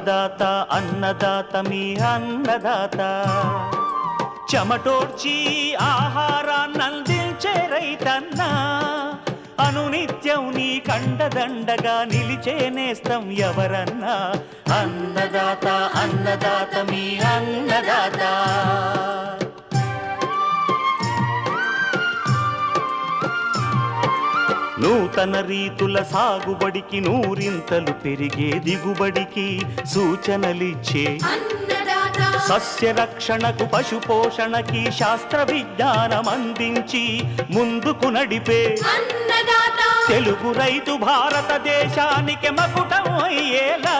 అన్నదాత అన్నదాత మీ అన్నదాత చెమటోడ్చి ఆహారాన్నందించే రైతన్న అనునిత్యం నీ కండదండగా నిలిచే నేస్తం ఎవరన్నా అన్నదాత అన్నదాత మీ అన్నదాత. నూతన రీతుల సాగుబడికి నూరింతలు పెరిగే దిగుబడికి సూచనలిచ్చే సస్య రక్షణకు పశు పోషణకి శాస్త్ర విజ్ఞానం అందించి ముందుకు నడిపే తెలుగు రైతు భారతదేశానికి మకుటం అయ్యేలా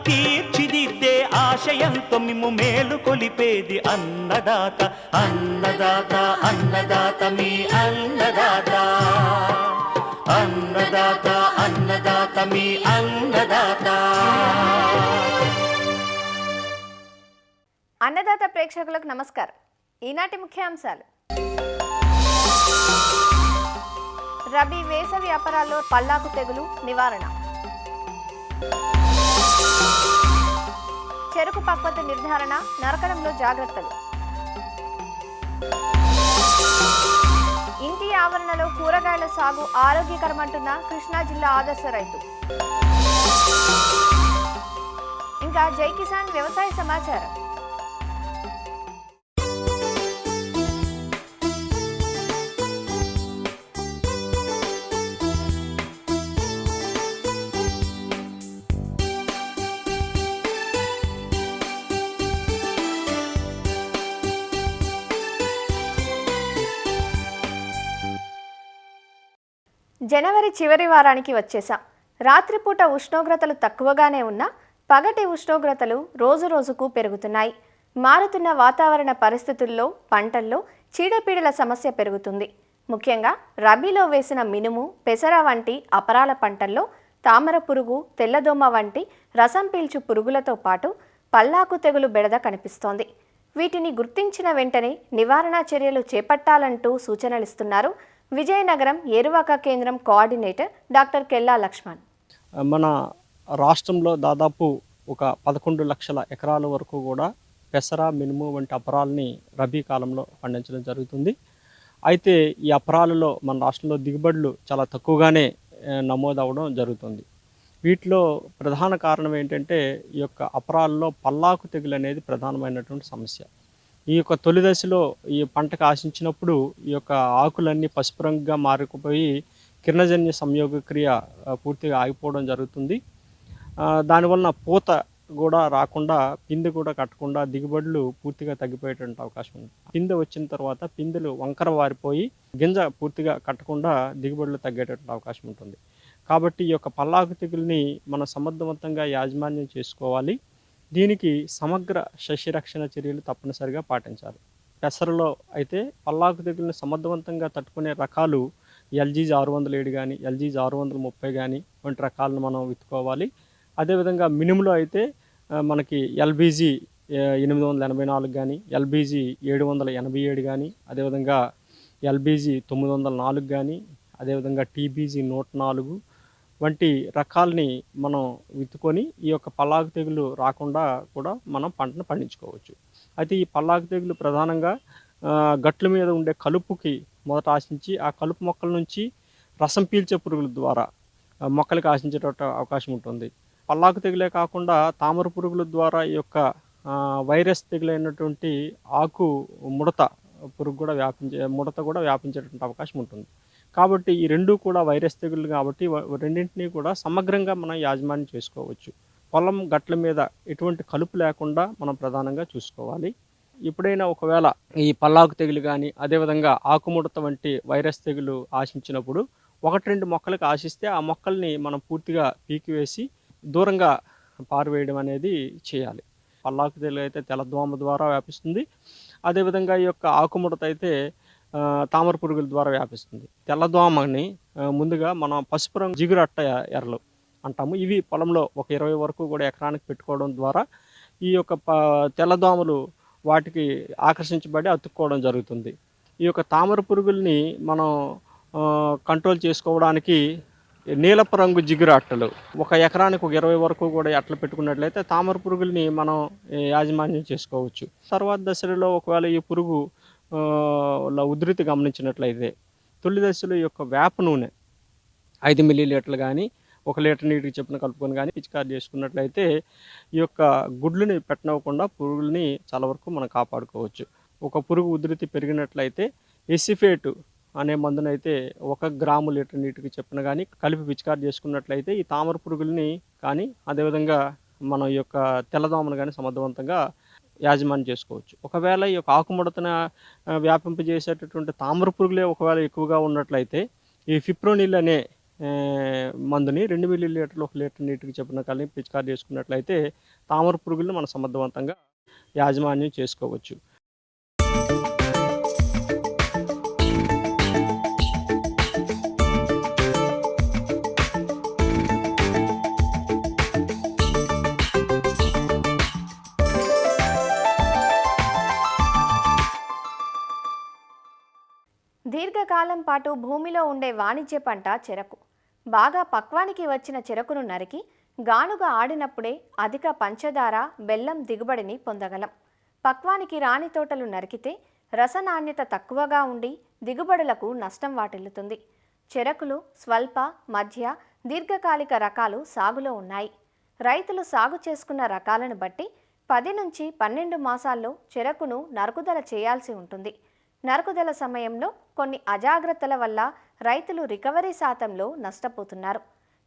తీర్చిదిద్దే ఆశయంతో మిమ్ము మేలు కొలిపేది అన్నదాత అన్నదాత అన్నదాత మీ అన్నదాత అన్నదాత అన్నదాత మీ అన్నదాత. అన్నదాత ప్రేక్షకులకు నమస్కారం. ఈనాటి ముఖ్యాంశాలు: రబీ వేసవి అపరాల్లో పల్లాకు తెగులు నివారణ, చెరుకు పక్వత నిర్ధారణ నరకడంలో జాగ్రత్తలు, ఇంటి ఆవరణలో కూరగాయల సాగు ఆరోగ్యకరమంటున్న కృష్ణా జిల్లా ఆదర్శ రైతు. ఇంకా జై కిసాన్ వ్యవసాయ సమాచారం. జనవరి చివరి వారానికి వచ్చేసాం. రాత్రిపూట ఉష్ణోగ్రతలు తక్కువగానే ఉన్నా పగటి ఉష్ణోగ్రతలు రోజు రోజుకు పెరుగుతున్నాయి. మారుతున్న వాతావరణ పరిస్థితుల్లో పంటల్లో చీడపీడల సమస్య పెరుగుతుంది. ముఖ్యంగా రబీలో వేసిన మినుము, పెసర వంటి అపరాల పంటల్లో తామర పురుగు, తెల్లదోమ వంటి రసం పీల్చు పురుగులతో పాటు పల్లాకు తెగులు బెడద కనిపిస్తోంది. వీటిని గుర్తించిన వెంటనే నివారణా చర్యలు చేపట్టాలంటూ సూచనలిస్తున్నారు విజయనగరం ఏరువాక కేంద్రం కోఆర్డినేటర్ డాక్టర్ కెల్లా లక్ష్మణ్. మన రాష్ట్రంలో దాదాపు ఒక 11 లక్షల ఎకరాల వరకు కూడా పెసర, మినుము వంటి అపరాలని రబీ కాలంలో పండించడం జరుగుతుంది. అయితే ఈ అపరాలలో మన రాష్ట్రంలో దిగుబడులు చాలా తక్కువగానే నమోదవడం జరుగుతుంది. వీటిలో ప్రధాన కారణం ఏంటంటే ఈ యొక్క అపరాలలో పల్లాకు తెగులు అనేది ప్రధానమైనటువంటి సమస్య. ఈ యొక్క తొలి దశలో ఈ పంటకు ఆశించినప్పుడు ఈ యొక్క ఆకులన్నీ పసుపు రంగుగా మారుకుపోయి కిరణజన్య సంయోగ క్రియ పూర్తిగా ఆగిపోవడం జరుగుతుంది. దానివలన పూత కూడా రాకుండా, పిందె కూడా కట్టకుండా దిగుబడులు పూర్తిగా తగ్గిపోయేటువంటి అవకాశం ఉంది. పిందె వచ్చిన తర్వాత పిందెలు వంకర వారిపోయి గింజ పూర్తిగా కట్టకుండా దిగుబడులు తగ్గేటటువంటి అవకాశం ఉంటుంది. కాబట్టి ఈ యొక్క పల్లాకు తెగుల్ని మనం సమర్థవంతంగా యాజమాన్యం చేసుకోవాలి. దీనికి సమగ్ర సస్యరక్షణ చర్యలు తప్పనిసరిగా పాటించాలి. పెసరలో అయితే పల్లాకు తెగుల్ని సమర్థవంతంగా తట్టుకునే రకాలు ఎల్జీజ్ 607 కానీ, ఎల్జీజ్ 630 కానీ వంటి రకాలను మనం విత్తుకోవాలి. అదేవిధంగా మినుములో అయితే మనకి ఎల్బీజీ 884 కానీ, ఎల్బీజీ 787 కానీ, అదేవిధంగా ఎల్బీజీ 904 కానీ, అదేవిధంగా టీబీజీ 104 వంటి రకాలని మనం విత్తుకొని ఈ యొక్క పల్లాకు తెగులు రాకుండా కూడా మనం పంటను పండించుకోవచ్చు. అయితే ఈ పల్లాకు తెగులు ప్రధానంగా గట్ల మీద ఉండే కలుపుకి మొదట ఆశించి ఆ కలుపు మొక్కల నుంచి రసం పీల్చే పురుగుల ద్వారా మొక్కలకు ఆశించేట అవకాశం ఉంటుంది. పల్లాకు తెగులే కాకుండా తామర పురుగుల ద్వారా ఈ యొక్క వైరస్ తెగులైనటువంటి ఆకు ముడత పురుగు కూడా వ్యాపించేటువంటి అవకాశం ఉంటుంది. కాబట్టి ఈ రెండు కూడా వైరస్ తెగుళ్ళు కాబట్టి రెండింటినీ కూడా సమగ్రంగా మనం యాజమాన్యం చేసుకోవచ్చు. పొలం గట్ల మీద ఎటువంటి కలుపు లేకుండా మనం ప్రధానంగా చూసుకోవాలి. ఎప్పుడైనా ఒకవేళ ఈ పల్లాకు తెగులు కానీ, అదేవిధంగా ఆకుముడత వంటి వైరస్ తెగులు ఆశించినప్పుడు 1-2 మొక్కలకు ఆశిస్తే ఆ మొక్కల్ని మనం పూర్తిగా పీకివేసి దూరంగా పారవేయడం అనేది చేయాలి. పల్లాకు తెగులు అయితే తెల్లదోమ ద్వారా వ్యాపిస్తుంది. అదేవిధంగా ఈ యొక్క ఆకుముడత అయితే తామర పురుగుల ద్వారా వ్యాపిస్తుంది. తెల్లదోమని ముందుగా మనం పసుపు రంగు జిగురట్ట ఎర్రలు అంటాము. ఇవి పొలంలో ఒక 20 వరకు కూడా ఎకరానికి పెట్టుకోవడం ద్వారా ఈ యొక్క తెల్లదోమలు వాటికి ఆకర్షించబడి అతుక్కోవడం జరుగుతుంది. ఈ యొక్క తామర పురుగుల్ని మనం కంట్రోల్ చేసుకోవడానికి నీలపు రంగు జిగురు అట్టలు, ఒక ఎకరానికి ఒక 20 వరకు కూడా అట్టలు పెట్టుకున్నట్లయితే తామర పురుగుల్ని మనం యాజమాన్యం చేసుకోవచ్చు. తర్వాత దశలో ఒకవేళ ఈ పురుగు ఉధృతి గమనించినట్లయితే తొలి దశలో ఈ యొక్క వేప నూనె 5 మిల్లీలీటర్లు కానీ 1 లీటర్ నీటికి చొప్పున కలుపుకొని కానీ పిచికారి చేసుకున్నట్లయితే ఈ యొక్క గుడ్లని పెట్టనివ్వకుండా పురుగుల్ని చాలా వరకు మనం కాపాడుకోవచ్చు. ఒక పురుగు ఉధృతి పెరిగినట్లయితే ఎసిఫేట్ అనే మందునైతే 1 గ్రాము లీటర్ నీటికి చొప్పున కానీ కలిపి పిచికారి చేసుకున్నట్లయితే ఈ తామర పురుగుల్ని కానీ అదేవిధంగా మనం ఈ యొక్క తెల్లదోమను కానీ సమర్థవంతంగా యాజమాన్యం చేసుకోవచ్చు. ఒకవేళ ఈ యొక్క ఆకుముడతను వ్యాపింపజేసేటటువంటి తామర పురుగులే ఒకవేళ ఎక్కువగా ఉన్నట్లయితే ఈ ఫిప్రోనిల్ అనే మందుని 2 మిల్లీలీటర్లు 1 లీటర్ నీటికి చొప్పున కలిపి పిచికారి చేసుకున్నట్లయితే తామర పురుగులను మనం సమర్థవంతంగా యాజమాన్యం చేసుకోవచ్చు. దీర్ఘకాలం పాటు భూమిలో ఉండే వాణిజ్య పంట చెరకు. బాగా పక్వానికి వచ్చిన చెరకును నరికి గానుగా ఆడినప్పుడే అధిక పంచదార, బెల్లం దిగుబడిని పొందగలం. పక్వానికి రాని తోటలు నరికితే రసనాణ్యత తక్కువగా ఉండి దిగుబడులకు నష్టం వాటిల్లుతుంది. చెరకులు స్వల్ప, మధ్య, దీర్ఘకాలిక రకాలు సాగులో ఉన్నాయి. రైతులు సాగు చేసుకున్న రకాలను బట్టి 10 నుంచి 12 మాసాల్లో చెరకును నరుకుదల చేయాల్సి ఉంటుంది. నరుకుదల సమయంలో కొన్ని అజాగ్రత్తల వల్ల రైతులు రికవరీ శాతంలో నష్టపోతున్నారు.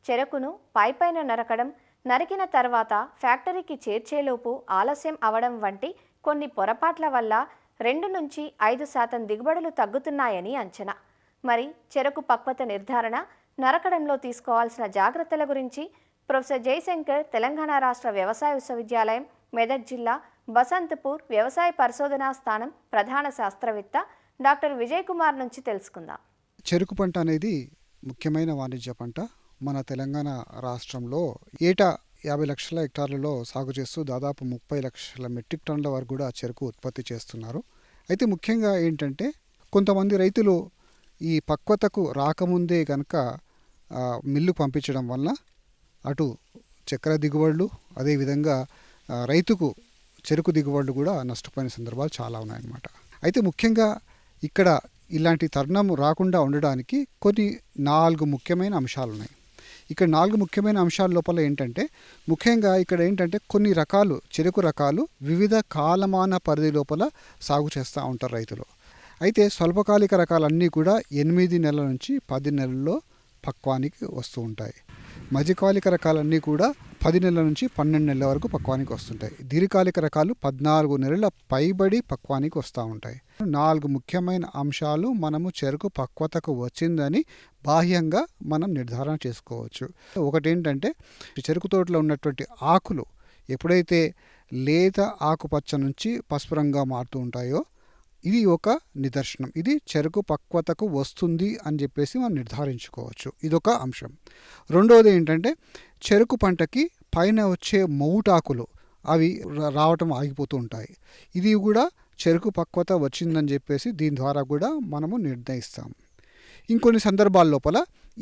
చెరకును పైపైన నరకడం, నరికిన తర్వాత ఫ్యాక్టరీకి చేర్చేలోపు ఆలస్యం అవడం వంటి కొన్ని పొరపాట్ల వల్ల 2 నుంచి 5% దిగుబడులు తగ్గుతున్నాయని అంచనా. మరి చెరకు పక్వత నిర్ధారణ, నరకడంలో తీసుకోవాల్సిన జాగ్రత్తల గురించి ప్రొఫెసర్ జయశంకర్ తెలంగాణ రాష్ట్ర వ్యవసాయ విశ్వవిద్యాలయం మెదక్ జిల్లా బసంతపూర్ వ్యవసాయ పరిశోధనా స్థానం ప్రధాన శాస్త్రవేత్త డాక్టర్ విజయ్ కుమార్ నుంచి తెలుసుకుందాం. చెరుకు పంట అనేది ముఖ్యమైన వాణిజ్య పంట. మన తెలంగాణ రాష్ట్రంలో ఏటా 50 లక్షల హెక్టార్లలో సాగు చేస్తూ దాదాపు 30 లక్షల మెట్రిక్ టన్నుల వరకు కూడా చెరుకు ఉత్పత్తి చేస్తున్నారు. అయితే ముఖ్యంగా ఏంటంటే కొంతమంది రైతులు ఈ పక్వతకు రాకముందే కనుక మిల్లు పంపించడం వల్ల అటు చక్కెర దిగుబడులు, అదేవిధంగా రైతుకు చెరుకు దిగుబడులు కూడా నష్టపోయిన సందర్భాలు చాలా ఉన్నాయన్నమాట. అయితే ముఖ్యంగా ఇక్కడ ఇలాంటి తరుణం రాకుండా ఉండడానికి కొన్ని 4 ముఖ్యమైన అంశాలు ఉన్నాయి. ఇక్కడ 4 ముఖ్యమైన అంశాల లోపల ఏంటంటే ముఖ్యంగా ఇక్కడ ఏంటంటే కొన్ని రకాలు చెరుకు రకాలు వివిధ కాలమాన పరిధి లోపల సాగు చేస్తూ ఉంటారు రైతులు. అయితే స్వల్పకాలిక రకాలన్నీ కూడా 8 నెలల నుంచి 10 నెలల్లో పక్వానికి వస్తూ ఉంటాయి. మధ్యకాలిక రకాలన్నీ కూడా 10 నెలల నుంచి 12 నెలల వరకు పక్వానికి వస్తుంటాయి. దీర్ఘకాలిక రకాలు 14 నెలల పైబడి పక్వానికి వస్తూ ఉంటాయి. 4 ముఖ్యమైన అంశాలు మనము చెరుకు పక్వతకు వచ్చిందని బాహ్యంగా మనం నిర్ధారణ చేసుకోవచ్చు. ఒకటేంటంటే చెరుకు తోటలో ఉన్నటువంటి ఆకులు ఎప్పుడైతే లేత ఆకుపచ్చ నుంచి పసుపు రంగుగా మారుతూ ఉంటాయో ఇది ఒక నిదర్శనం. ఇది చెరుకు పక్వతకు వస్తుంది అని చెప్పేసి మనం నిర్ధారించుకోవచ్చు. ఇదొక అంశం. రెండవది ఏంటంటే చెరుకు పంటకి పైన వచ్చే మౌటాకులు అవి రావటం ఆగిపోతూ ఉంటాయి. ఇది కూడా చెరుకు పక్వత వచ్చిందని చెప్పేసి దీని ద్వారా కూడా మనము నిర్ణయిస్తాం. ఇంకొన్ని సందర్భాల లోపల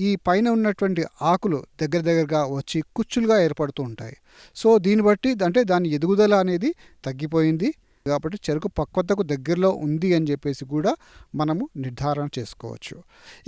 ఈ పైన ఉన్నటువంటి ఆకులు దగ్గరగా వచ్చి కుచ్చులుగా ఏర్పడుతూ ఉంటాయి. సో దీన్ని బట్టి అంటే దాని ఎదుగుదల అనేది తగ్గిపోయింది కాబట్టి చెరుకు పక్వతకు దగ్గరలో ఉంది అని చెప్పేసి కూడా మనము నిర్ధారణ చేసుకోవచ్చు.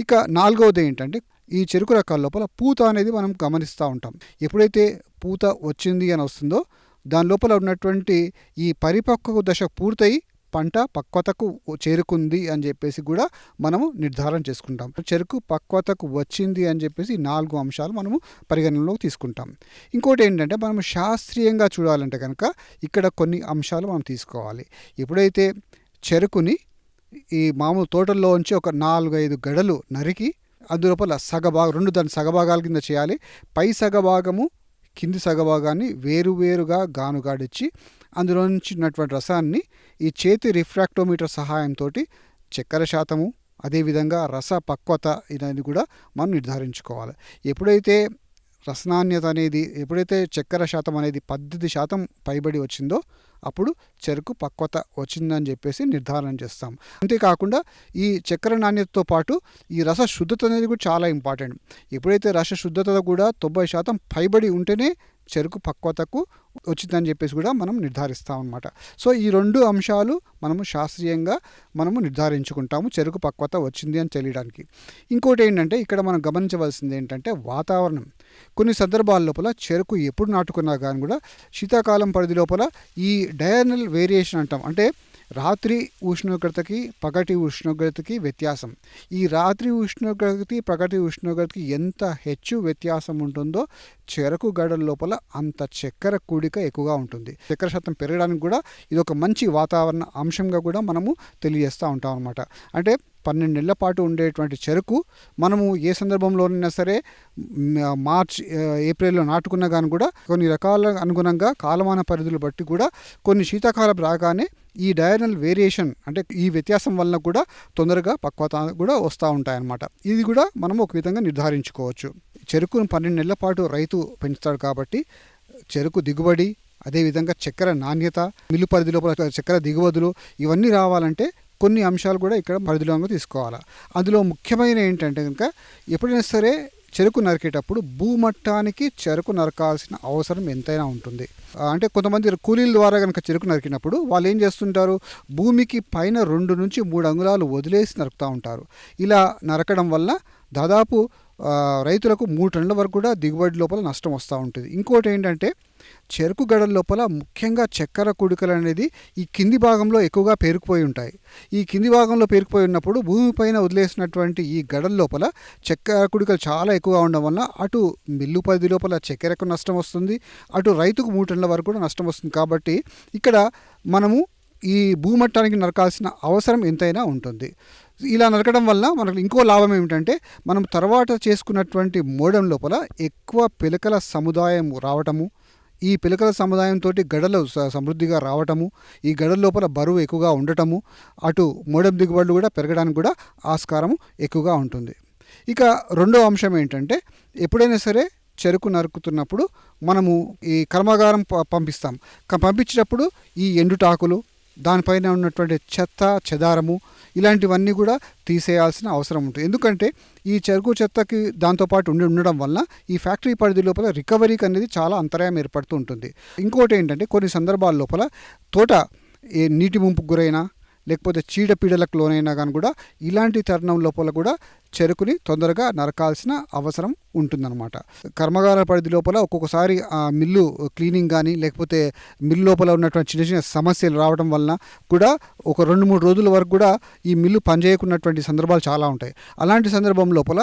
ఇక 4వది ఏంటంటే ఈ చెరుకు రకాల లోపల పూత అనేది మనం గమనిస్తూ ఉంటాం. ఎప్పుడైతే పూత వచ్చింది అని వస్తుందో దాని లోపల ఉన్నటువంటి ఈ పరిపక్వ దశ పూర్తయి పంట పక్వతకు చేరుకుంది అని చెప్పేసి కూడా మనము నిర్ధారణ చేసుకుంటాం. చెరుకు పక్వతకు వచ్చింది అని చెప్పేసి 4 అంశాలు మనము పరిగణనలోకి తీసుకుంటాం. ఇంకోటి ఏంటంటే మనం శాస్త్రీయంగా చూడాలంటే కనుక ఇక్కడ కొన్ని అంశాలు మనం తీసుకోవాలి. ఎప్పుడైతే చెరుకుని ఈ మామూలు తోటల్లోంచి ఒక 4-5 గడలు నరికి అందులోపల రెండు దాని సగభాగాల కింద చేయాలి. పై సగభాగము కింది సగభాగాన్ని వేరువేరుగా గానుగాడిచ్చి అందులో నుంచి ఉన్నటువంటి రసాన్ని ఈ చేతి రిఫ్రాక్టోమీటర్ సహాయంతో చక్కెర శాతము అదేవిధంగా రస పక్వత ఇదని కూడా మనం నిర్ధారించుకోవాలి. ఎప్పుడైతే రసనాణ్యత అనేది ఎప్పుడైతే చక్కెర శాతం అనేది 18% పైబడి వచ్చిందో అప్పుడు చెరుకు పక్వత వచ్చిందని చెప్పేసి నిర్ధారణ చేస్తాం. అంతేకాకుండా ఈ చక్కెర నాణ్యతతో పాటు ఈ రస శుద్ధత అనేది కూడా చాలా ఇంపార్టెంట్. ఎప్పుడైతే రస శుద్ధత కూడా 90% పైబడి ఉంటేనే చెరుకు పక్వతకు వచ్చిందని చెప్పేసి కూడా మనం నిర్ధారిస్తాం అన్నమాట. సో ఈ 2 అంశాలు మనము శాస్త్రీయంగా మనము నిర్ధారించుకుంటాము చెరుకు పక్వత వచ్చింది అని తెలియడానికి. ఇంకోటి ఏంటంటే ఇక్కడ మనం గమనించవలసింది ఏంటంటే వాతావరణం. కొన్ని సందర్భాల లోపల చెరుకు ఎప్పుడు నాటుకున్నా కానీ కూడా శీతాకాలం పరిధి లోపల ఈ డయర్నల్ వేరియేషన్ అంటాం, అంటే రాత్రి ఉష్ణోగ్రతకి పగటి ఉష్ణోగ్రతకి వ్యత్యాసం. ఈ రాత్రి ఉష్ణోగ్రతకి పగటి ఉష్ణోగ్రతకి ఎంత హెచ్చు వ్యత్యాసం ఉంటుందో చెరకు గడల లోపల అంత చక్కెర కూడిక ఎక్కువగా ఉంటుంది. చక్కెర శాతం పెరగడానికి కూడా ఇది ఒక మంచి వాతావరణ అంశంగా కూడా మనము తెలియజేస్తూ ఉంటాం అన్నమాట. అంటే 12 నెలల పాటు ఉండేటువంటి చెరుకు మనము ఏ సందర్భంలోనైనా సరే మార్చ్ ఏప్రిల్లో నాటుకున్నా కానీ కూడా కొన్ని రకాల అనుగుణంగా కాలమాన పరిధులు బట్టి కూడా కొన్ని శీతాకాలం రాగానే ఈ డయర్నల్ వేరియేషన్ అంటే ఈ వ్యత్యాసం వలన కూడా తొందరగా పక్వత కూడా వస్తూ ఉంటాయన్నమాట. ఇది కూడా మనం ఒక విధంగా నిర్ధారించుకోవచ్చు. చెరుకును 12 నెలల పాటు రైతు పెంచుతాడు కాబట్టి చెరుకు దిగుబడి, అదేవిధంగా చక్కెర నాణ్యత, మిల్లు పరిధి లోపల చక్కెర దిగుబడులు ఇవన్నీ రావాలంటే కొన్ని అంశాలు కూడా ఇక్కడ పరిధిలోకి తీసుకోవాలి. అందులో ముఖ్యమైన ఏంటంటే కనుక ఎప్పుడైనా సరే చెరుకు నరికేటప్పుడు భూమట్టానికి చెరుకు నరకాల్సిన అవసరం ఎంతైనా ఉంటుంది. అంటే కొంతమంది కూలీల ద్వారా కనుక చెరుకు నరికినప్పుడు వాళ్ళు ఏం చేస్తుంటారు, భూమికి పైన 2 నుంచి 3 అంగుళాలు వదిలేసి నరుకుతూ ఉంటారు. ఇలా నరకడం వల్ల దాదాపు రైతులకు 3 టన్నుల వరకు కూడా దిగుబడి లోపల నష్టం వస్తూ ఉంటుంది. ఇంకోటి ఏంటంటే చెరుకు గడల లోపల ముఖ్యంగా చక్కెర కుడికలు అనేది ఈ కింది భాగంలో ఎక్కువగా పేరుకుపోయి ఉంటాయి. ఈ కింది భాగంలో పేరుకుపోయి ఉన్నప్పుడు భూమిపైన వదిలేసినటువంటి ఈ గడల లోపల చక్కెర కుడికలు చాలా ఎక్కువగా ఉండడం వల్ల అటు మిల్లు పరిధి లోపల చక్కెరకు నష్టం వస్తుంది, అటు రైతుకు 3 టన్నుల వరకు కూడా నష్టం వస్తుంది. కాబట్టి ఇక్కడ మనము ఈ భూమట్టానికి నరకాల్సిన అవసరం ఎంతైనా ఉంటుంది. ఇలా నరకడం వల్ల మనకు ఇంకో లాభం ఏమిటంటే మనం తర్వాత చేసుకున్నటువంటి మోడెం లోపల ఎక్కువ పిలకల సముదాయం రావటము, ఈ పిలకల సముదాయంతో గడలు సమృద్ధిగా రావటము, ఈ గడల లోపల బరువు ఎక్కువగా ఉండటము, అటు మోడెం దిగుబడులు కూడా పెరగడానికి కూడా ఆస్కారం ఎక్కువగా ఉంటుంది. ఇక రెండో అంశం ఏంటంటే ఎప్పుడైనా సరే చెరుకు నరుకుతున్నప్పుడు మనము ఈ కర్మాగారం పంపిస్తాం. పంపించేటప్పుడు ఈ ఎండుటాకులు, దానిపైన ఉన్నటువంటి చెత్త చెదారము ఇలాంటివన్నీ కూడా తీసేయాల్సిన అవసరం ఉంటుంది. ఎందుకంటే ఈ చెరుకు చెత్తకి దాంతోపాటు ఉండడం వల్ల ఈ ఫ్యాక్టరీ పరిధి లోపల రికవరీకి అనేది చాలా అంతరాయం ఏర్పడుతూ ఉంటుంది. ఇంకోటి ఏంటంటే కొన్ని సందర్భాల లోపల తోట నీటి ముంపుకు గురైనా లేకపోతే చీడపీడలకు లోనైనా కానీ కూడా ఇలాంటి తరుణం లోపల కూడా చెరుకుని తొందరగా నరకాల్సిన అవసరం ఉంటుందన్నమాట. కర్మాగార పరిధి లోపల ఒక్కొక్కసారి ఆ మిల్లు క్లీనింగ్ కానీ లేకపోతే మిల్లు లోపల ఉన్నటువంటి చిన్న చిన్న సమస్యలు రావడం వలన కూడా ఒక 2-3 రోజుల వరకు కూడా ఈ మిల్లు పనిచేయకున్నటువంటి సందర్భాలు చాలా ఉంటాయి. అలాంటి సందర్భం లోపల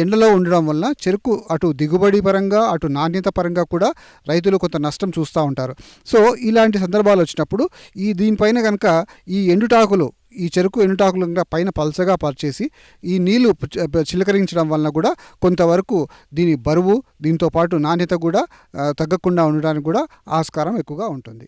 ఎండలో ఉండడం వలన చెరుకు అటు దిగుబడి పరంగా అటు నాణ్యత పరంగా కూడా రైతులు కొంత నష్టం చూస్తూ ఉంటారు. సో ఇలాంటి సందర్భాలు వచ్చినప్పుడు దీనిపైన కనుక ఈ ఎండుటాకులు ఈ చెరుకు ఎండుటాకులు పైన పల్చగా పరిచేసి ఈ నీళ్లు చిలకరించడం వలన కూడా కొంతవరకు దీని బరువు దీంతో పాటు నాణ్యత కూడా తగ్గకుండా ఉండడానికి కూడా ఆస్కారం ఎక్కువగా ఉంటుంది.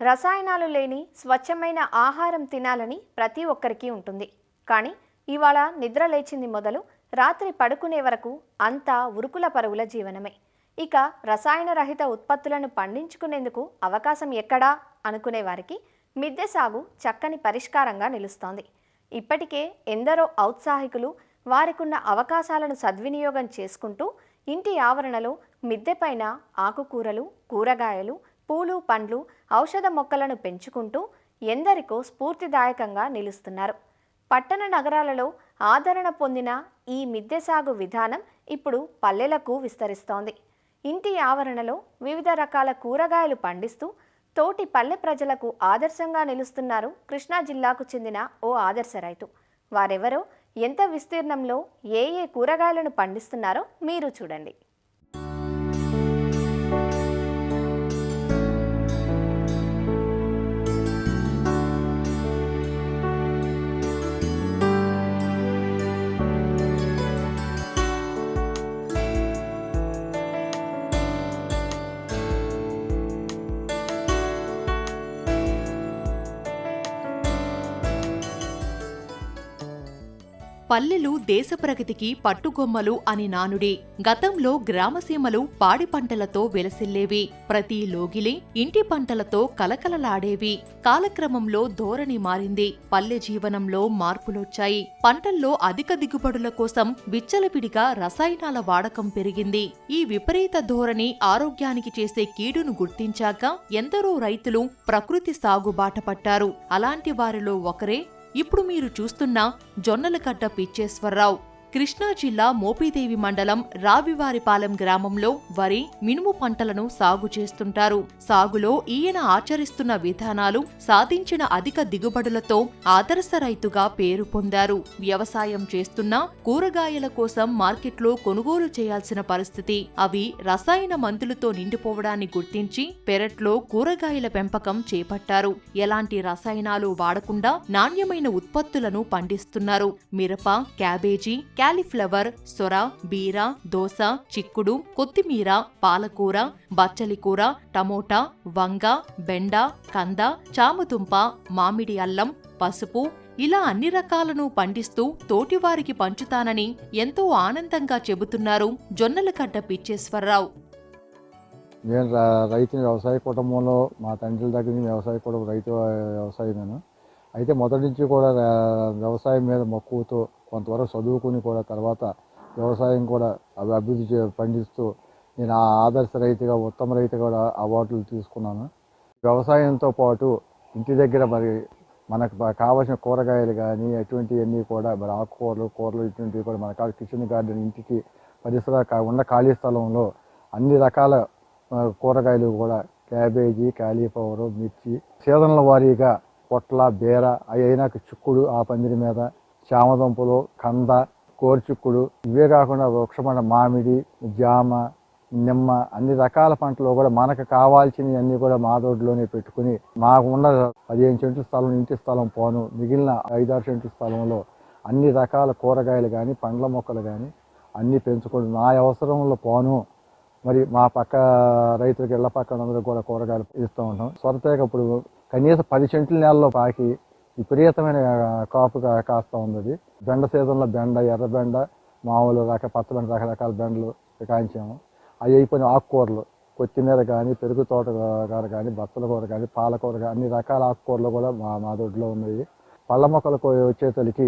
రసాయనాలు లేని స్వచ్ఛమైన ఆహారం తినాలని ప్రతి ఒక్కరికి ఉంటుంది. కానీ ఇవాళ నిద్ర లేచింది మొదలు రాత్రి పడుకునే వరకు అంతా ఉరుకుల పరుగుల జీవనమే. ఇక రసాయన రహిత ఉత్పత్తులను పండించుకునేందుకు అవకాశం ఎక్కడా అనుకునే వారికి మిద్దె సాగు చక్కని పరిష్కారంగా నిలుస్తోంది. ఇప్పటికే ఎందరో ఔత్సాహికులు వారికున్న అవకాశాలను సద్వినియోగం చేసుకుంటూ ఇంటి ఆవరణలో మిద్దెపైన ఆకుకూరలు, కూరగాయలు, పూలు, పండ్లు, ఔషధ మొక్కలను పెంచుకుంటూ ఎందరికో స్ఫూర్తిదాయకంగా నిలుస్తున్నారు. పట్టణ నగరాలలో ఆదరణ పొందిన ఈ మిద్దె సాగు విధానం ఇప్పుడు పల్లెలకు విస్తరిస్తోంది. ఇంటి ఆవరణలో వివిధ రకాల కూరగాయలు పండిస్తూ తోటి పల్లె ప్రజలకు ఆదర్శంగా నిలుస్తున్నారు కృష్ణా జిల్లాకు చెందిన ఓ ఆదర్శ రైతు. వారెవరో ఎంత విస్తీర్ణంలో ఏ ఏ కూరగాయలను పండిస్తున్నారో మీరు చూడండి. పల్లెలు దేశ ప్రగతికి పట్టుగొమ్మలు అని నానుడి. గతంలో గ్రామసీమలు పాడి పంటలతో వెలసిల్లేవి. ప్రతి లోగిలి ఇంటి పంటలతో కలకలలాడేవి. కాలక్రమంలో ధోరణి మారింది. పల్లె జీవనంలో మార్పులొచ్చాయి. పంటల్లో అధిక దిగుబడుల కోసం విచ్చలవిడిగా రసాయనాల వాడకం పెరిగింది. ఈ విపరీత ధోరణి ఆరోగ్యానికి చేసే కీడును గుర్తించాక ఎందరో రైతులు ప్రకృతి సాగు బాట పట్టారు. అలాంటి వారిలో ఒకరే ఇప్పుడు మీరు చూస్తున్న జొన్నలకట్ట పిచ్చేశ్వరరావు. కృష్ణా జిల్లా మోపిదేవి మండలం రావివారిపాలెం గ్రామంలో వరి, మినుము పంటలను సాగు చేస్తుంటారు. సాగులో ఈయన ఆచరిస్తున్న విధానాలు సాధించిన అధిక దిగుబడులతో ఆదర్శ రైతుగా పేరు పొందారు. వ్యవసాయం చేస్తున్నా కూరగాయల కోసం మార్కెట్లో కొనుగోలు చేయాల్సిన పరిస్థితి. అవి రసాయన మందులతో నిండిపోవడాన్ని గుర్తించి పెరట్లో కూరగాయల పెంపకం చేపట్టారు. ఎలాంటి రసాయనాలు వాడకుండా నాణ్యమైన ఉత్పత్తులను పండిస్తున్నారు. మిరప, క్యాబేజీ, క్యాలీఫ్లవర్, సొర, బీర, దోస, చిక్కుడు, కొత్తిమీర, పాలకూర, బచ్చలికూర, టమోటా, వంగ, బెండ, కంద, చామదుంప, మామిడి అల్లం, పసుపు ఇలా అన్ని రకాలను పండిస్తూ తోటివారికి పంచుతానని ఎంతో ఆనందంగా చెబుతున్నారు జొన్నలకట్ట పిచ్చేశ్వరరావు. నేను రైతు వ్యవసాయ కుటుంబంలో మా తండ్రి దగ్గర నుంచి వ్యవసాయ కుటుంబం రైతు వ్యవసాయమేను. అయితే మొదటి నుంచి కూడా వ్యవసాయం మీద మక్కువతో కొంతవరకు చదువుకుని కూడా తర్వాత వ్యవసాయం కూడా అభివృద్ధి పండిస్తూ నేను ఆదర్శ రైతుగా ఉత్తమ రైతుగా కూడా అవార్డులు తీసుకున్నాను. వ్యవసాయంతో పాటు ఇంటి దగ్గర మరి మనకు కావాల్సిన కూరగాయలు కానీ అటువంటివన్నీ కూడా మరి కూరలు ఇటువంటివి కూడా మన కిచెన్ గార్డెన్ ఇంటికి పరిసర ఉన్న ఖాళీ స్థలంలో అన్ని రకాల కూరగాయలు కూడా క్యాబేజీ, కాలీఫ్లవరు, మిర్చి సీజన్ల వారీగా పొట్ల, బీర అయినాక చిక్కుడు ఆ పందిరి మీద, చామదుంపలు, కంద, కోరిచిక్కుడు ఇవే కాకుండా వృక్షపంట మామిడి, జామ, నిమ్మ అన్ని రకాల పంటలు కూడా మనకు కావాల్సినవి అన్నీ కూడా మా తోటలోనే పెట్టుకుని మాకు ఉన్న 15 సెంట్ల స్థలం ఇంటి స్థలం పోను మిగిలిన 5-6 సెంట్ల స్థలంలో అన్ని రకాల కూరగాయలు కానీ పండ్ల మొక్కలు కానీ అన్నీ పెంచుకుని నా అవసరంలో పోను మరి మా పక్క రైతులకు ఇళ్ల పక్కన అందరూ కూడా కూరగాయలు ఇస్తూ ఉంటాం. సొరతేగ ఇప్పుడు కనీసం 10 సెంట్ల నేలలో పాకి విపరీతమైన కాపు కాస్తూ ఉంది. బెండ సీజన్లో బెండ, ఎర్రబెండ, మామూలు పచ్చబెండ రకరకాల బెండలు కాయించాము. అవి అయిపోయిన ఆకుకూరలు కొత్తిమీర కానీ, పెరుగు తోటకూర కానీ, బచ్చల కూర కానీ, పాలకూర కానీ అన్ని రకాల ఆకుకూరలు కూడా మా దొడ్లో ఉన్నాయి. పళ్ళ మొక్కలకు వచ్చేతలకి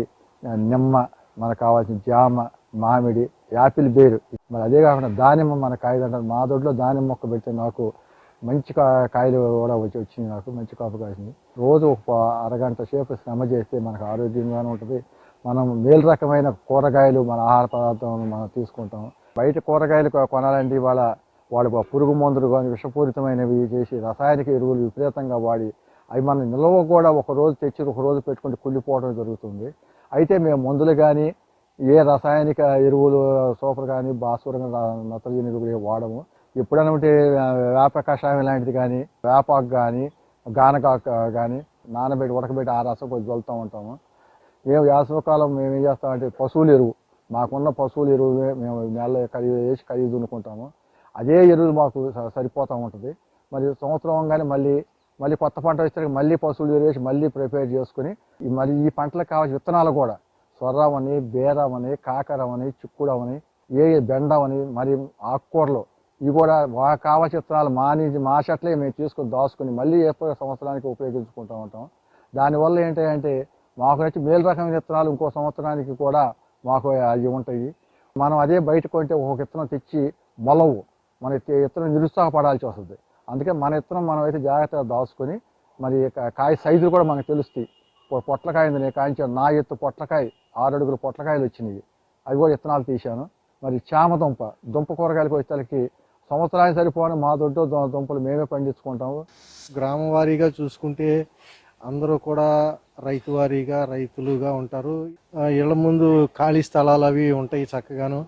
నిమ్మ, మనకు కావాల్సిన జామ, మామిడి, యాపిల్, బేరు మరి అదే కాకుండా దానిమ్మ మన కాయదంటారు. మా దొడ్లో దానిమ్మ మొక్క పెడితే నాకు మంచి కాయలు కూడా వచ్చింది. నాకు మంచి కాపు కాసింది. రోజు ఒక అరగంట సేపు శ్రమ చేస్తే మనకు ఆరోగ్యంగానే ఉంటుంది. మనం మేలు రకమైన కూరగాయలు మన ఆహార పదార్థాలను మనం తీసుకుంటాం. బయట కూరగాయలు కొనాలంటే వాడు పురుగు మందులు కానీ విషపూరితమైనవి చేసి రసాయనిక ఎరువులు విపరీతంగా వాడి అవి మన నిల్వ కూడా ఒక రోజు తెచ్చి ఒక రోజు పెట్టుకుంటే కుళ్ళిపోవడం జరుగుతుంది. అయితే మేము మందులు కానీ ఏ రసాయనిక ఎరువులు సూపర్ కానీ భాస్వరం నత్రజని ఎరువులు వాడము. ఎప్పుడైనా ఉంటే వేప కషాయం లాంటిది కానీ, వేపాకు కానీ, గానకాకు కానీ నానబెట్టి ఉడకబెట్టి ఆ రసం కొంచెం జల్లుతూ ఉంటాము. మేము వేసవికాలం మేము ఏం చేస్తామంటే పశువుల ఎరువు, మాకున్న పశువుల ఎరువు మేము నెలలో వేసి కడిగి దున్నుకుంటాము. అదే ఎరువులు మాకు సరిపోతూ ఉంటుంది. మరి సంవత్సరం కానీ మళ్ళీ కొత్త పంట వచ్చేసరికి మళ్ళీ పశువులు ఎరువు వేసి మళ్ళీ ప్రిపేర్ చేసుకుని మరి ఈ పంటలకు కావాల్సిన విత్తనాలు కూడా సొర్రమని, బేరమని, కాకరమని, చిక్కుడమని, బెండమని, మరి ఆకుకూరలు ఇవి కూడా కావాల్సిన విత్తనాలు మా చెట్లే మేము తీసుకొని దాచుకుని మళ్ళీ ఎప్పుడు సంవత్సరానికి ఉపయోగించుకుంటూ ఉంటాం. దానివల్ల ఏంటంటే మాకు నచ్చి మేలు రకమైన విత్తనాలు ఇంకో సంవత్సరానికి కూడా మాకు అవి ఉంటాయి. మనం అదే బయట కొంటే ఒక విత్తనం తెచ్చి మొలవు, మన విత్తనం నిరుత్సాహపడాల్సి వస్తుంది. అందుకే మన విత్తనం మనం అయితే జాగ్రత్తగా దాచుకొని మరి కాయ సైజులు కూడా మనకు తెలుస్తాయి. పొట్లకాయ నేను కాయించాను, నా ఎత్తు పొట్లకాయ 6 అడుగుల పొట్లకాయలు వచ్చినాయి. అవి కూడా విత్తనాలు తీశాను. మరి చామదుంప కూరగాయలకు వచ్చేసరికి సంవత్సరానికి సరిపోని మా దొడ్డు దుంపలు మేమే పండించుకుంటాము. గ్రామం వారీగా చూసుకుంటే అందరూ కూడా రైతులుగా ఉంటారు. ఇళ్ల ముందు ఖాళీ స్థలాలు అవి ఉంటాయి చక్కగాను.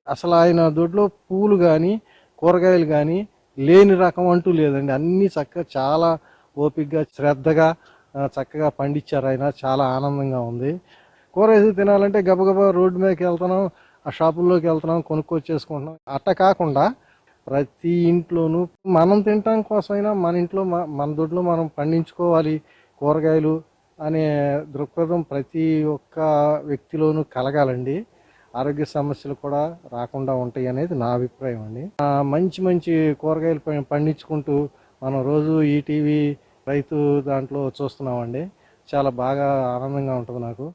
అసలు ఆయన దొడ్లో పూలు కానీ కూరగాయలు కానీ లేని రకం అంటూ లేదండి. అన్నీ చక్కగా చాలా ఓపికగా శ్రద్ధగా చక్కగా పండించారు ఆయన. చాలా ఆనందంగా ఉంది. కూరగాయలు తినాలంటే గబగబా రోడ్డు మీదకి వెళ్తున్నాం, ఆ షాపుల్లోకి వెళ్తున్నాం, కొనుక్కొచ్చేసుకుంటున్నాం. అట్ట కాకుండా ప్రతి ఇంట్లోనూ మనం తినటం కోసమైనా మన ఇంట్లో మన దొడ్లో మనం పండించుకోవాలి కూరగాయలు అనే దృక్పథం ప్రతి ఒక్క వ్యక్తిలోనూ కలగాలండి. ఆరోగ్య సమస్యలు కూడా రాకుండా ఉంటాయి అనేది నా అభిప్రాయం అండి. మంచి మంచి కూరగాయలు పండించుకుంటూ మనం రోజు ఈటీవీ రైతు దాంట్లో చూస్తున్నామండి. చాలా బాగా ఆనందంగా ఉంటుంది నాకు.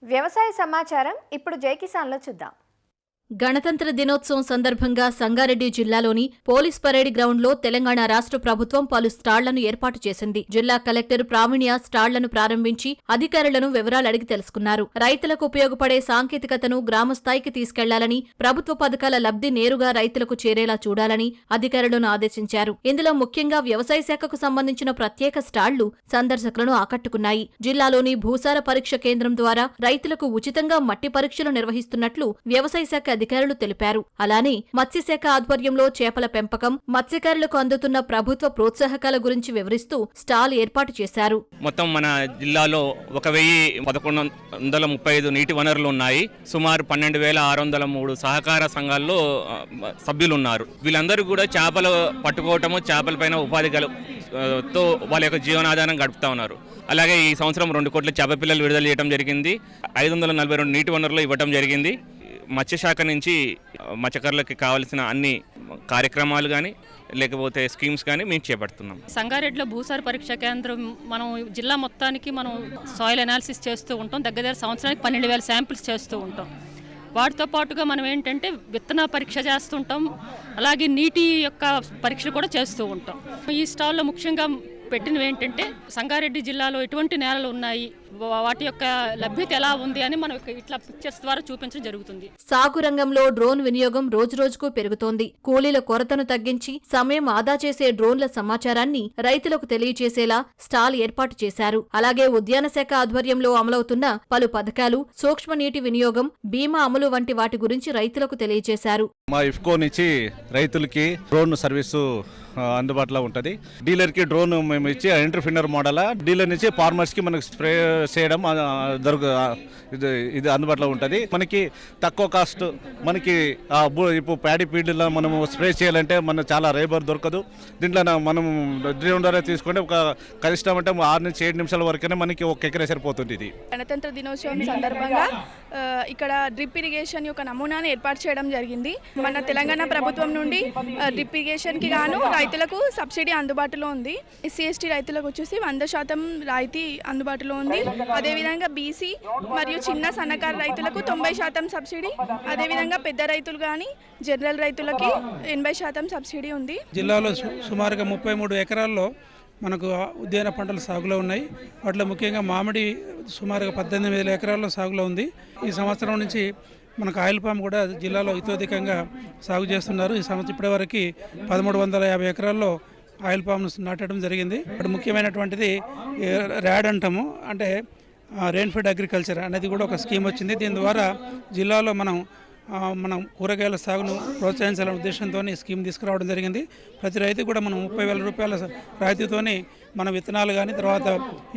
వ్యవసాయ సమాచారం ఇప్పుడు జై కిసాన్లో చూద్దాం. గణతంత్ర దినోత్సవం సందర్భంగా సంగారెడ్డి జిల్లాలోని పోలీస్ పరేడ్ గ్రౌండ్లో తెలంగాణ రాష్ట్ర ప్రభుత్వం పలు స్టాళ్లను ఏర్పాటు చేసింది. జిల్లా కలెక్టర్ ప్రావీణ్య స్టాళ్లను ప్రారంభించి అధికారులను వివరాలు అడిగి తెలుసుకున్నారు. రైతులకు ఉపయోగపడే సాంకేతికతను గ్రామ స్థాయికి తీసుకెళ్లాలని, ప్రభుత్వ పథకాల లబ్ధి నేరుగా రైతులకు చేరేలా చూడాలని అధికారులను ఆదేశించారు. ఇందులో ముఖ్యంగా వ్యవసాయ శాఖకు సంబంధించిన ప్రత్యేక స్టాళ్లు సందర్శకులను ఆకట్టుకున్నాయి. జిల్లాలోని భూసార పరీక్ష కేంద్రం ద్వారా రైతులకు ఉచితంగా మట్టి పరీక్షలు నిర్వహిస్తున్నట్లు వ్యవసాయ శాఖ అధికారులు తెలిపారు. అలానే మత్స్యశాఖ ఆధ్వర్యంలో చేపల పెంపకం, మత్స్యకారులకు అందుతున్న ప్రభుత్వ ప్రోత్సాహకాల గురించి వివరిస్తూ స్టాల్ ఏర్పాటు చేశారు. మొత్తం మన జిల్లాలో 1135 నీటి వనరులు ఉన్నాయి. సుమారు 12,603 సహకార సంఘాల్లో సభ్యులు ఉన్నారు. వీళ్ళందరూ కూడా చేపలు పట్టుకోవటము, చేపలపైన ఉపాధితో వాళ్ళ యొక్క జీవనాధారం గడుపుతా ఉన్నారు. అలాగే ఈ సంవత్సరం 2 కోట్ల చేప పిల్లలు విడుదల చేయడం జరిగింది. 542 నీటి వనరులు ఇవ్వటం జరిగింది. మత్స్యశాఖ నుంచి మత్స్యకారులకి కావాల్సిన అన్ని కార్యక్రమాలు కానీ లేకపోతే స్కీమ్స్ కానీ మేము చేపడుతున్నాం. సంగారెడ్డిలో భూసార పరీక్ష కేంద్రం మనం జిల్లా మొత్తానికి మనం సాయిల్ అనాలిసిస్ చేస్తూ ఉంటాం. దగ్గర సంవత్సరానికి 12,000 శాంపిల్స్ చేస్తూ ఉంటాం. వాటితో పాటుగా మనం ఏంటంటే విత్తన పరీక్ష చేస్తుంటాం, అలాగే నీటి యొక్క పరీక్షలు కూడా చేస్తూ ఉంటాం. ఈ స్టాల్లో ముఖ్యంగా పెట్టినవి ఏంటంటే సంగారెడ్డి జిల్లాలో ఎటువంటి నేలలు ఉన్నాయి, వాటి యొక్క లభ్యత ఎలా ఉంది అని మనం ఇట్లా పిక్చర్స్ ద్వారా చూపించడం జరుగుతుంది. సాగు రంగంలో డ్రోన్ వినియోగం రోజురోజుకు పెరుగుతోంది. కూలీల కొరతను తగ్గించి సమయం ఆదా చేసే డ్రోన్ల సమాచారాన్ని రైతులకు తెలియజేసేలా స్టాల్ ఏర్పాటు చేశారు. అలాగే ఉద్యాన శాఖ ఆధ్వర్యంలో అమలవుతున్న పలు పథకాలు, సూక్ష్మ నీటి వినియోగం, బీమా అమలు వంటి వాటి గురించి రైతులకు తెలియజేశారు. మా ఇఫ్కో నుంచి రైతులకి డ్రోన్ సర్వీసు అందుబాటులో ఉంటుంది. డీలర్కి డ్రోన్ మేము ఇచ్చి ఎంటర్ప్రినర్ మోడల్, డీలర్ నుంచి ఫార్మర్స్కి మనకు స్ప్రే చేయడం ఇది అందుబాటులో ఉంటుంది. మనకి తక్కువ కాస్ట్, మనకి ఇప్పుడు ప్యాడీ ఫీల్డ్లో మనము స్ప్రే చేయాలంటే మనకు చాలా లేబర్ దొరకదు. దీంట్లో మనం డ్రోన్ ద్వారా తీసుకుంటే ఒక కనిష్టం అంటే 6 నుంచి 7 నిమిషాల వరకునే మనకి ఒక ఎకరే సరిపోతుంది. ఇది గణతంత్ర దినోత్సవం సందర్భంగా ఇక్కడ డ్రిప్ ఇరిగేషన్ యొక్క నమూనాను ఏర్పాటు చేయడం జరిగింది. మన తెలంగాణ ప్రభుత్వం నుండి డ్రిప్ ఇరిగేషన్కి గాను రైతులకు సబ్సిడీ అందుబాటులో ఉంది. SC/ST రైతులకు వచ్చేసి 100% రాయితీ అందుబాటులో ఉంది. అదేవిధంగా BC మరియు చిన్న సన్నకారు రైతులకు 90% సబ్సిడీ, అదేవిధంగా పెద్ద రైతులు కానీ జనరల్ రైతులకి 80% సబ్సిడీ ఉంది. జిల్లాలో సుమారుగా 33 ఎకరాల్లో మనకు ఉద్యాన పంటలు సాగులో ఉన్నాయి. వాటిలో ముఖ్యంగా మామిడి సుమారుగా 18,000 ఎకరాల్లో సాగులో ఉంది. ఈ సంవత్సరం నుంచి మనకు ఆయిల్ పామ్ కూడా జిల్లాలో ఇతోధికంగా సాగు చేస్తున్నారు. ఈ సంవత్సరం ఇప్పటివరకు 1350 ఎకరాల్లో ఆయిల్ పామ్ను నాటడం జరిగింది. ఇప్పుడు ముఖ్యమైనటువంటిది ర్యాడ్ అంటాము, అంటే రెయిన్ ఫెడ్ అగ్రికల్చర్ అనేది కూడా ఒక స్కీమ్ వచ్చింది. దీని ద్వారా జిల్లాలో మనం కూరగాయల సాగును ప్రోత్సహించాలనే ఉద్దేశంతో ఈ స్కీమ్ తీసుకురావడం జరిగింది. ప్రతి రైతు కూడా మనం 30,000 రూపాయల రాయితీతోని మన విత్తనాలు కానీ, తర్వాత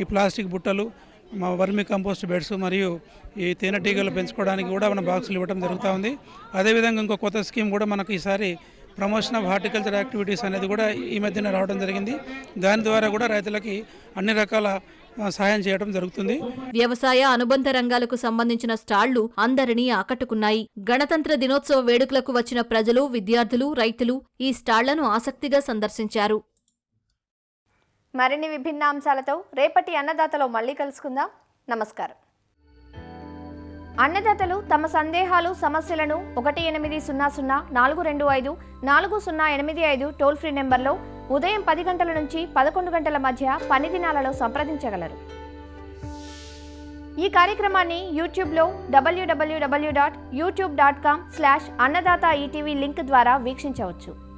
ఈ ప్లాస్టిక్ బుట్టలు, వర్మి కంపోస్ట్ బెడ్స్ మరియు ఈ తేనెటీగలు పెంచుకోవడానికి కూడా మన బాక్సులు ఇవ్వడం జరుగుతూ ఉంది. అదేవిధంగా ఇంకో కొత్త స్కీమ్ కూడా మనకు ఈసారి ప్రమోషన్ ఆఫ్ హార్టికల్చర్ యాక్టివిటీస్ అనేది కూడా ఈ మధ్యన రావడం జరిగింది. దాని ద్వారా కూడా రైతులకి అన్ని రకాల సహాయం చేయడం జరుగుతుంది. వ్యవసాయ అనుబంధ రంగాలకు సంబంధించిన స్టాళ్లు అందరినీ ఆకట్టుకున్నాయి. గణతంత్ర దినోత్సవ వేడుకలకు వచ్చిన ప్రజలు, విద్యార్థులు, రైతులు ఈ స్టాళ్లను ఆసక్తిగా సందర్శించారు. మరిన్ని విభిన్న అంశాలతో రేపటి అన్నదాతలో మళ్ళీ కలుసుకుందాం. నమస్కారం. అన్నదాతలు తమ సందేహాలు, సమస్యలను 1800-425-4085 టోల్ ఫ్రీ నెంబర్లో ఉదయం 10 గంటల నుంచి 11 గంటల మధ్య పని దినాలలో సంప్రదించగలరు. ఈ కార్యక్రమాన్ని యూట్యూబ్లో www.youtube.com/annadaata ETV లింక్ ద్వారా వీక్షించవచ్చు.